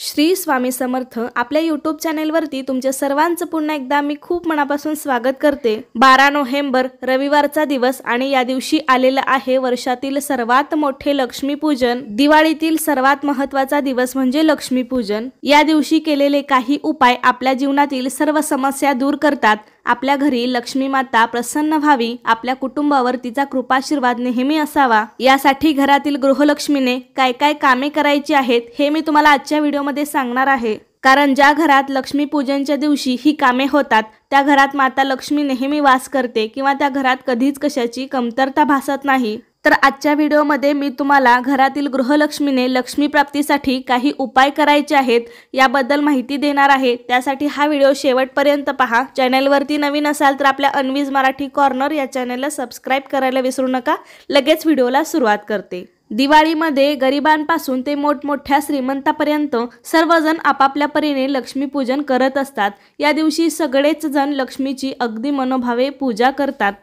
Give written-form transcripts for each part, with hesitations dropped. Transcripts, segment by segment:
श्री स्वामी समर्थ आपल्या यूट्यूब चॅनेलवरती तुमच्या सर्वांचं पुन्हा एकदा मी खूप मनापासून स्वागत करते। 12 नोव्हेंबर रविवारचा दिवस आणि या दिवशी आलेलं आहे वर्षातील सर्वात मोठे लक्ष्मीपूजन। दिवाळीतील सर्वात महत्त्वाचा दिवस म्हणजे लक्ष्मीपूजन। या दिवशी केलेले काही उपाय आपल्या जीवनातील सर्व समस्या दूर करतात। आपल्या घरी लक्ष्मी माता प्रसन्न व्हावी, आपल्या कुटुंबावर तिचा कृपाशीर्वाद नेहमी असावा, यासाठी घरातील गृहलक्ष्मीने काय काय कामे करायची आहेत हे मी तुम्हाला आजच्या व्हिडिओमध्ये सांगणार आहे। कारण ज्या घरात लक्ष्मी पूजनच्या दिवशी ही कामे होतात त्या घरात माता लक्ष्मी नेहमी वास करते किंवा त्या घरात कधीच कशाची कमतरता भासत नाही। तर आजच्या व्हिडिओमध्ये मी तुम्हाला घरातील गृहलक्ष्मीने लक्ष्मी प्राप्तीसाठी काही उपाय करायचे आहेत याबद्दल माहिती देणार आहे। त्यासाठी हा व्हिडिओ शेवटपर्यंत पहा। चॅनलवरती नवीन असाल तर आपल्या अन्वीज मराठी कॉर्नर या चॅनलला सबस्क्राइब करायला विसरू नका। लगेच व्हिडिओला सुरुवात करते। दिवाळीमध्ये गरिबांपासून ते मोठमोठ्या श्रीमंतापर्यंत सर्वजण आपापल्या परीने लक्ष्मीपूजन करत असतात। या दिवशी सगळेच जण लक्ष्मीची अगदी मनोभावे पूजा करतात।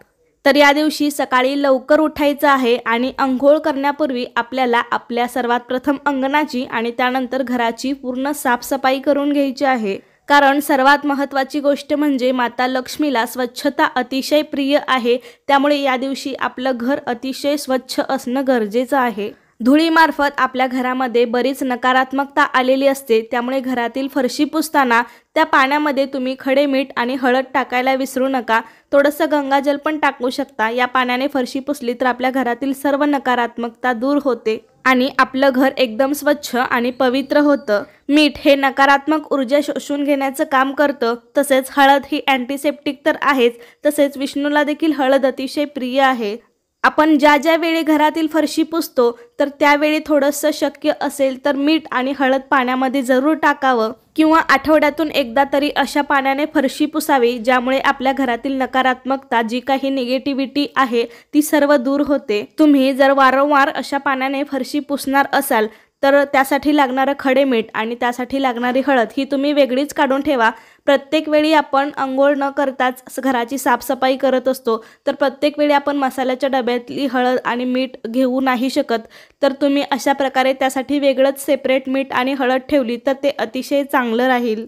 तर या दिवशी सकाळी लवकर उठायचं आहे आणि अंघोळ करण्यापूर्वी आपल्याला आपल्या सर्वात प्रथम अंगणाची आणि त्यानंतर घराची पूर्ण साफसफाई करून घ्यायची आहे। कारण सर्वात महत्त्वाची गोष्ट म्हणजे माता लक्ष्मीला स्वच्छता अतिशय प्रिय आहे। त्यामुळे या दिवशी आपलं घर अतिशय स्वच्छ असणं गरजेचं आहे। धुळीमार्फत आपल्या घरामध्ये बरीच नकारात्मकता आलेली असते, त्यामुळे घरातील फरशी पुसताना त्या पाण्यामध्ये तुम्ही खडे मीठ आणि हळद टाकायला विसरू नका। थोडंसं गंगाजल पण टाकू शकता। या पाण्याने फरशी पुसली तर आपल्या घरातील सर्व नकारात्मकता दूर होते आणि आपलं घर एकदम स्वच्छ आणि पवित्र होतं। मीठ हे नकारात्मक ऊर्जा शोषून घेण्याचं काम करतं। तसेच हळद ही अँटीसेप्टिक तर आहेच, तसेच विष्णूला देखील हळद अतिशय प्रिय आहे। आपण ज्या वेळी घरातील फरशी पुसतो तर त्यावेळी थोडंसं शक्य असेल तर मीठ आणि हळद पाण्यामध्ये जरूर टाकावं किंवा आठवड्यातून एकदा तरी अशा पाण्याने फरशी पुसावी, ज्यामुळे आपल्या घरातील नकारात्मकता जी काही निगेटिव्हिटी आहे ती सर्व दूर होते। तुम्ही जर वारंवार अशा पाण्याने फरशी पुसणार असाल तर त्यासाठी लागणारं खडे मीठ आणि त्यासाठी लागणारी हळद ही तुम्ही वेगळीच काढून ठेवा। प्रत्येक वेळी आपण अंघोळ न करताच घराची साफसफाई करत असतो, तर प्रत्येक वेळी आपण मसाल्याच्या डब्यातली हळद आणि मीठ घेऊ नाही शकत। तर तुम्ही अशा प्रकारे त्यासाठी वेगळंच सेपरेट मीठ आणि हळद ठेवली तर ते अतिशय चांगलं राहील।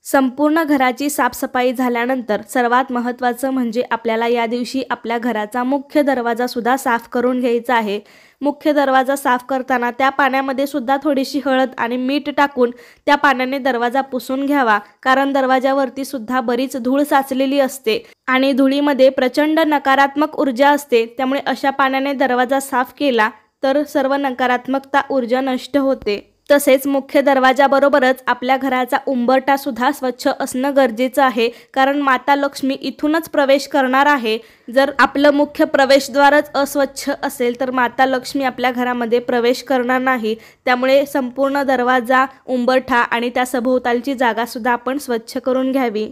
संपूर्ण घराची साफसफाई झाल्यानंतर सर्वात महत्त्वाचं म्हणजे आपल्याला या दिवशी आपल्या घराचा मुख्य दरवाजा सुद्धा साफ करून घ्यायचा आहे। मुख्य दरवाजा साफ करताना त्या पाण्यामध्ये सुद्धा थोडीशी हळद आणि मीठ टाकून त्या पाण्याने दरवाजा पुसून घ्यावा। कारण दरवाजावरती सुद्धा बरीच धूळ साचलेली असते आणि धुळीमध्ये प्रचंड नकारात्मक ऊर्जा असते, त्यामुळे अशा पाण्याने दरवाजा साफ केला तर सर्व नकारात्मकता ऊर्जा नष्ट होते। तसेच मुख्य दरवाजाबरोबरच आपल्या घराचा उंबरठा सुद्धा स्वच्छ असणं गरजेचं आहे, कारण माता लक्ष्मी इथूनच प्रवेश करणार आहे। जर आपलं मुख्य प्रवेशद्वारच अस्वच्छ असेल तर माता लक्ष्मी आपल्या घरामध्ये प्रवेश करणार नाही। त्यामुळे संपूर्ण दरवाजा, उंबरठा आणि त्या सभोवतालची जागा सुद्धा आपण स्वच्छ करून घ्यावी।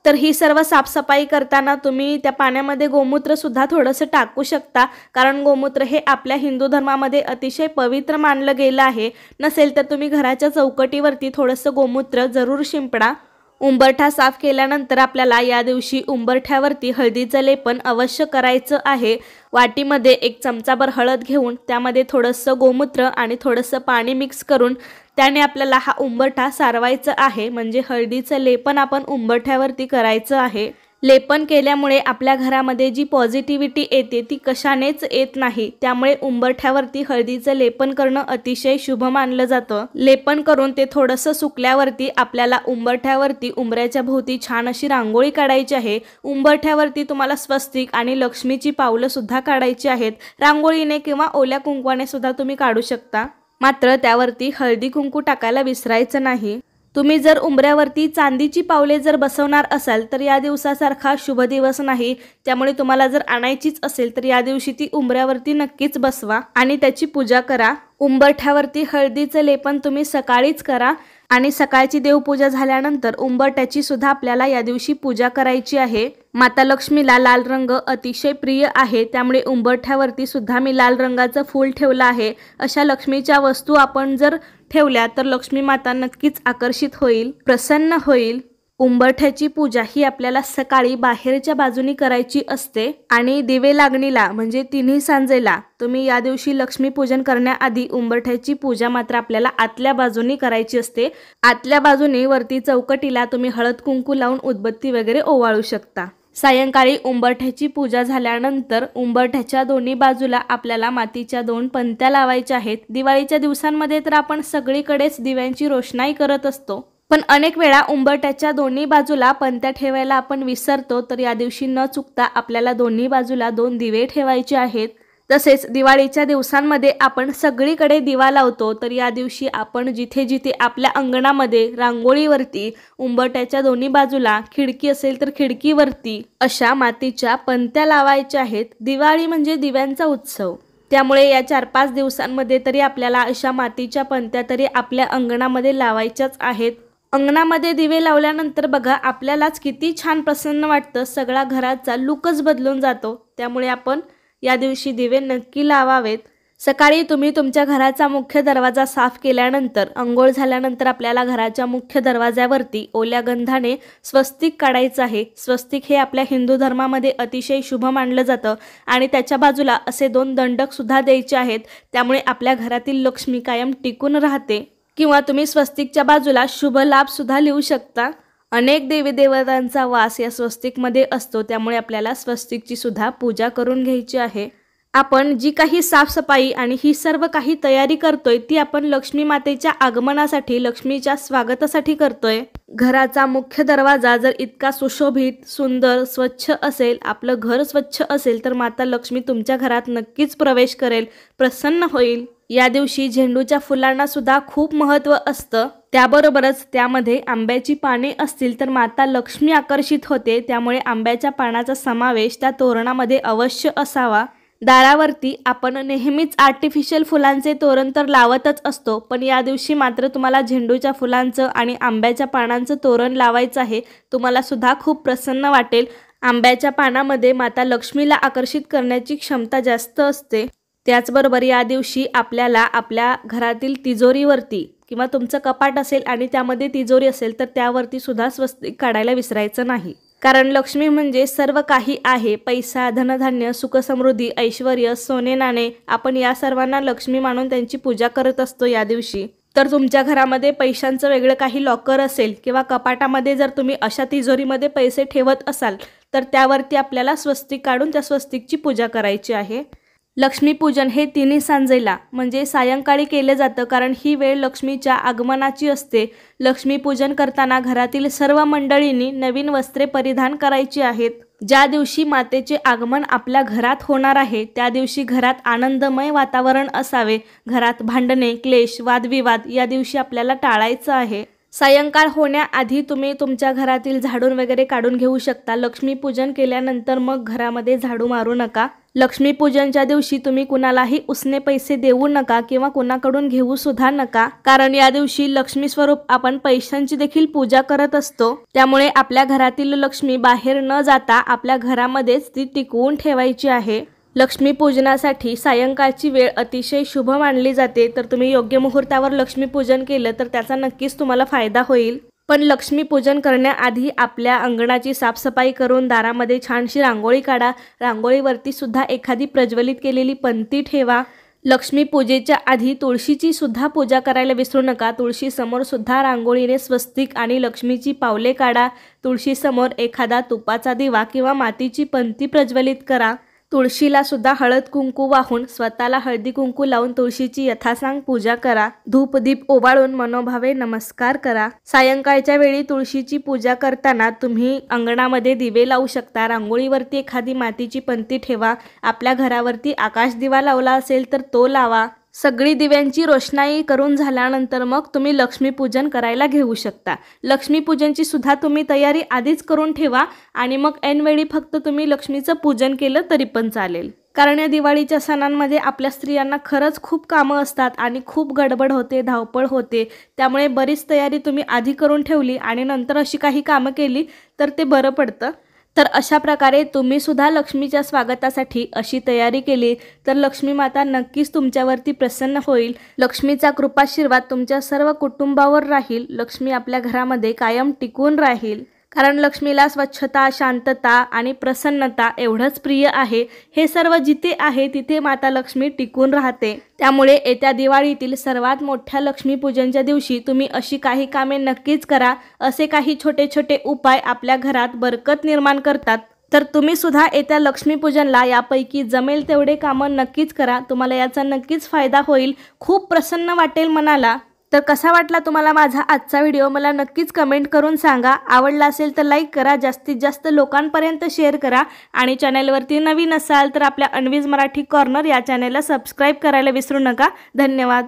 तर ही सर्व साफसफाई करताना तुम्ही त्या पाण्यामध्ये गोमूत्र सुद्धा थोडंसं टाकू शकता, कारण गोमूत्र हे आपल्या हिंदू धर्मामध्ये अतिशय पवित्र मानलं गेलं आहे। नसेल तर तुम्ही घराच्या चौकटीवरती थोडंसं गोमूत्र जरूर शिंपडा। उंबरठा साफ केल्यानंतर आपल्याला या दिवशी उंबरठ्यावरती हळदीचं लेपन अवश्य करायचं आहे। वाटीमध्ये 1 चमचाभर हळद घेऊन त्यामध्ये थोडंसं गोमूत्र आणि थोडंसं पाणी मिक्स करून त्याने आपल्याला हा उंबरठा सारवायचा आहे। म्हणजे हळदीचं लेपन आपण उंबरठ्यावरती करायचं आहे। लेपन केल्यामुळे आपल्या घरामध्ये जी पॉझिटिव्हिटी येते ती कशानेच येत नाही, त्यामुळे उंबरठ्यावरती हळदीचं लेपन करणं अतिशय शुभ मानलं जातं। लेपन करून ते थोडंसं सुकल्यावरती आपल्याला उंबरठ्यावरती उंबऱ्याच्या भोवती छान अशी रांगोळी काढायची आहे। उंबरठ्यावरती तुम्हाला स्वस्तिक आणि लक्ष्मीची पावलं सुद्धा काढायची आहेत। रांगोळीने किंवा ओल्या कुंकवाने सुद्धा तुम्ही काढू शकता, मात्र त्यावरती हळदी कुंकू टाकायला विसरायचं नाही। तुम्ही जर उंबऱ्यावरती चांदीची पावले जर बसवणार असाल तर या दिवसासारखा शुभ दिवस नाही, त्यामुळे तुम्हाला जर आणायचीच असेल तर या दिवशी ती उंबऱ्यावरती नक्कीच बसवा आणि त्याची पूजा करा। उंबरठ्यावरती हळदीचं लेपन तुम्ही सकाळीच करा आणि सकाळची देवपूजा झाल्यानंतर उंबरठ्याची सुद्धा आपल्याला या दिवशी पूजा करायची आहे। माता लक्ष्मीला लाल रंग अतिशय प्रिय आहे, त्यामुळे उंबरठ्यावरती सुद्धा मी लाल रंगाचं फूल ठेवलं आहे। अशा लक्ष्मीच्या वस्तू आपण जर ठेवल्या तर लक्ष्मी माता नक्कीच आकर्षित होईल, प्रसन्न होईल। उंबरठ्याची पूजा ही आपल्याला सकाळी बाहेरच्या बाजूनी करायची असते आणि दिवे लागणीला म्हणजे तिन्ही सांजेला तुम्ही या दिवशी लक्ष्मीपूजन करण्याआधी उंबरठ्याची पूजा मात्र आपल्याला आतल्या बाजूनी करायची असते। आतल्या बाजूने वरती चौकटीला तुम्ही हळद कुंकू लावून उदबत्ती वगैरे ओवाळू शकता। सायंकाळी उंबरठ्याची पूजा झाल्यानंतर उंबरठ्याच्या दोन्ही बाजूला आपल्याला मातीच्या 2 पंत्या लावायच्या आहेत। दिवाळीच्या दिवसांमध्ये तर आपण सगळीकडेच दिव्यांची रोषणाई करत असतो, पण अनेक वेळा उंबरठ्याच्या दोन्ही बाजूला पंत्या ठेवायला आपण विसरतो, तर या दिवशी न चुकता आपल्याला दोन्ही बाजूला 2 दिवे ठेवायचे आहेत। तसेच दिवाळीच्या दिवसांमध्ये आपण सगळीकडे दिवा लावतो, तर या दिवशी आपण जिथे जिथे आपल्या अंगणामध्ये रांगोळीवरती उंबरठ्याच्या दोन्ही बाजूला खिडकी असेल तर खिडकीवरती अशा मातीच्या पंत्या लावायच्या आहेत। दिवाळी म्हणजे दिव्यांचा उत्सव, त्यामुळे या 4-5 दिवसांमध्ये तरी आपल्याला अशा मातीच्या पंत्या तरी आपल्या अंगणामध्ये लावायच्याच आहेत। अंगणामध्ये दिवे लावल्यानंतर बघा आपल्यालाच किती छान प्रसन्न वाटतं, सगळा घराचा लुकच बदलून जातो। त्यामुळे आपण या दिवशी दिवे नक्की लावावेत। सकाळी तुम्ही तुमच्या घराचा मुख्य दरवाजा साफ केल्यानंतर अंघोळ झाल्यानंतर आपल्याला घराच्या मुख्य दरवाजावरती ओल्या गंधाने स्वस्तिक काढायचं आहे। स्वस्तिक हे आपल्या हिंदू धर्मामध्ये अतिशय शुभ मानलं जातं आणि त्याच्या बाजूला असे 2 दंडक सुद्धा द्यायचे आहेत, त्यामुळे आपल्या घरातील लक्ष्मी कायम टिकून राहते। किंवा तुम्ही स्वस्तिकच्या बाजूला शुभ लाभ सुद्धा लिहू शकता। अनेक देवी देवतांचा वास या स्वस्तिकमध्ये असतो, त्यामुळे आपल्याला स्वस्तिकची सुद्धा पूजा करून घ्यायची आहे। आपण जी काही साफसफाई आणि ही सर्व काही तयारी करतोय ती आपण लक्ष्मी मातेच्या आगमनासाठी, लक्ष्मीच्या स्वागतासाठी करतोय। घराचा मुख्य दरवाजा जर इतका सुशोभित, सुंदर, स्वच्छ असेल, आपलं घर स्वच्छ असेल, तर माता लक्ष्मी तुमच्या घरात नक्कीच प्रवेश करेल, प्रसन्न होईल। या दिवशी झेंडूच्या फुलांना सुद्धा खूप महत्त्व असतं, त्याबरोबरच त्यामध्ये आंब्याची पाने असतील तर माता लक्ष्मी आकर्षित होते, त्यामुळे आंब्याच्या पानाचा समावेश त्या तोरणामध्ये अवश्य असावा। दारावरती आपण नेहमीच आर्टिफिशियल फुलांचे तोरण तर लावतच असतो, पण या दिवशी मात्र तुम्हाला झेंडूच्या फुलांचं आणि आंब्याच्या पानांचं तोरण लावायचं आहे। तुम्हाला सुद्धा खूप प्रसन्न वाटेल। आंब्याच्या पानामध्ये माता लक्ष्मीला आकर्षित करण्याची क्षमता जास्त असते। त्याचबरोबर या दिवशी आपल्याला आपल्या घरातील तिजोरीवरती किंवा तुमचं कपाट असेल आणि त्यामध्ये तिजोरी असेल तर त्यावरती सुद्धा स्वस्तिक काढायला विसरायचं नाही, कारण लक्ष्मी म्हणजे सर्व काही आहे। पैसा, धनधान्य, सुखसमृद्धी, ऐश्वर्य, सोने नाणे, आपण या सर्वांना लक्ष्मी मानून त्यांची पूजा करत असतो या दिवशी। तर तुमच्या घरामध्ये पैशांचं वेगळं काही लॉकर असेल किंवा कपाटामध्ये जर तुम्ही अशा तिजोरीमध्ये पैसे ठेवत असाल तर त्यावरती आपल्याला स्वस्तिक काढून त्या स्वस्तिकची पूजा करायची आहे। लक्ष्मीपूजन हे तिन्ही सांजेला म्हणजे सायंकाळी केले जातं, कारण ही वेळ लक्ष्मीच्या आगमनाची असते। लक्ष्मीपूजन करताना घरातील सर्व मंडळींनी नवीन वस्त्रे परिधान करायची आहेत। ज्या दिवशी मातेचे आगमन आपल्या घरात होणार आहे त्या दिवशी घरात आनंदमय वातावरण असावे। घरात भांडणे, क्लेश, वादविवाद या दिवशी आपल्याला टाळायचं आहे। सायंकाळ होण्याआधी तुम्ही तुमच्या घरातील झाडून वगैरे काढून घेऊ शकता। लक्ष्मीपूजन केल्यानंतर मग घरामध्ये झाडू मारू नका। लक्ष्मीपूजनच्या दिवशी तुम्ही कुणालाही उसने पैसे देऊ नका किंवा कुणाकडून घेऊ सुद्धा नका, कारण या दिवशी लक्ष्मी स्वरूप आपण पैशांची देखील पूजा करत असतो। त्यामुळे आपल्या घरातील लक्ष्मी बाहेर न जाता आपल्या घरामध्येच ती टिकवून ठेवायची आहे। लक्ष्मीपूजनासाठी सायंकाळची वेळ अतिशय शुभ मानली जाते, तर तुम्ही योग्य मुहूर्तावर लक्ष्मीपूजन केलं तर त्याचा नक्कीच तुम्हाला फायदा होईल। पण लक्ष्मीपूजन करण्याआधी आपल्या अंगणाची साफसफाई करून दारामध्ये छानशी रांगोळी काढा। रांगोळीवरती सुद्धा एखादी प्रज्वलित केलेली पंती ठेवा। लक्ष्मीपूजेच्या आधी तुळशीची सुद्धा पूजा करायला विसरू नका। तुळशीसमोर सुद्धा रांगोळीने स्वस्तिक आणि लक्ष्मीची पावले काढा। तुळशीसमोर एखादा तुपाचा दिवा किंवा मातीची पंती प्रज्वलित करा। तुळशीला सुद्धा हळद कुंकू वाहून स्वतःला हळदी कुंकू लावून तुळशीची यथासांग पूजा करा। धूप दीप ओवाळून मनोभावे नमस्कार करा। सायंकाळच्या वेळी तुळशीची पूजा करताना तुम्ही अंगणामध्ये दिवे लावू शकता। रांगोळीवरती एखादी मातीची पंती ठेवा। आपल्या घरावरती आकाश दिवा लावला असेल तर तो लावा। सगळी दिव्यांची रोषणाई करून झाल्यानंतर मग तुम्ही लक्ष्मीपूजन करायला घेऊ शकता। लक्ष्मीपूजनची सुद्धा तुम्ही तयारी आधीच करून ठेवा आणि मग ऐनवेळी फक्त तुम्ही लक्ष्मीचं पूजन केलं तरी पण चालेल, कारण या दिवाळीच्या सणांमध्ये आपल्या स्त्रियांना खरंच खूप कामं असतात आणि खूप गडबड होते, धावपळ होते। त्यामुळे बरीच तयारी तुम्ही आधी करून ठेवली आणि नंतर अशी काही कामं केली तर ते बरं पडतं। तर अशा प्रकारे तुम्ही सुद्धा लक्ष्मीच्या स्वागतासाठी अशी तयारी केली तर लक्ष्मी माता नक्कीच तुमच्यावरती प्रसन्न होईल। लक्ष्मीचा कृपाशीर्वाद तुमच्या सर्व कुटुंबावर राहील। लक्ष्मी आपल्या घरामध्ये कायम टिकून राहील, कारण लक्ष्मीला स्वच्छता, शांतता आणि प्रसन्नता एवढंच प्रिय आहे। हे सर्व जिथे आहे तिथे माता लक्ष्मी टिकून राहते। त्यामुळे येत्या दिवाळीतील सर्वात मोठ्या लक्ष्मीपूजनच्या दिवशी तुम्ही अशी काही कामे नक्कीच करा। असे काही छोटे छोटे उपाय आपल्या घरात बरकत निर्माण करतात। तर तुम्ही सुद्धा येत्या लक्ष्मीपूजनला यापैकी जमेल तेवढे कामं नक्कीच करा। तुम्हाला याचा नक्कीच फायदा होईल, खूप प्रसन्न वाटेल मनाला। तर कसा वाटला तुम्हाला माझा आजचा व्हिडिओ मला नक्कीच कमेंट करून सांगा। आवडला असेल तर लाईक करा, जास्तीत जास्त लोकांपर्यंत शेअर करा आणि चॅनलवरती नवीन असाल तर आपल्या अन्वीज मराठी कॉर्नर या चॅनलला सबस्क्राईब करायला विसरू नका। धन्यवाद।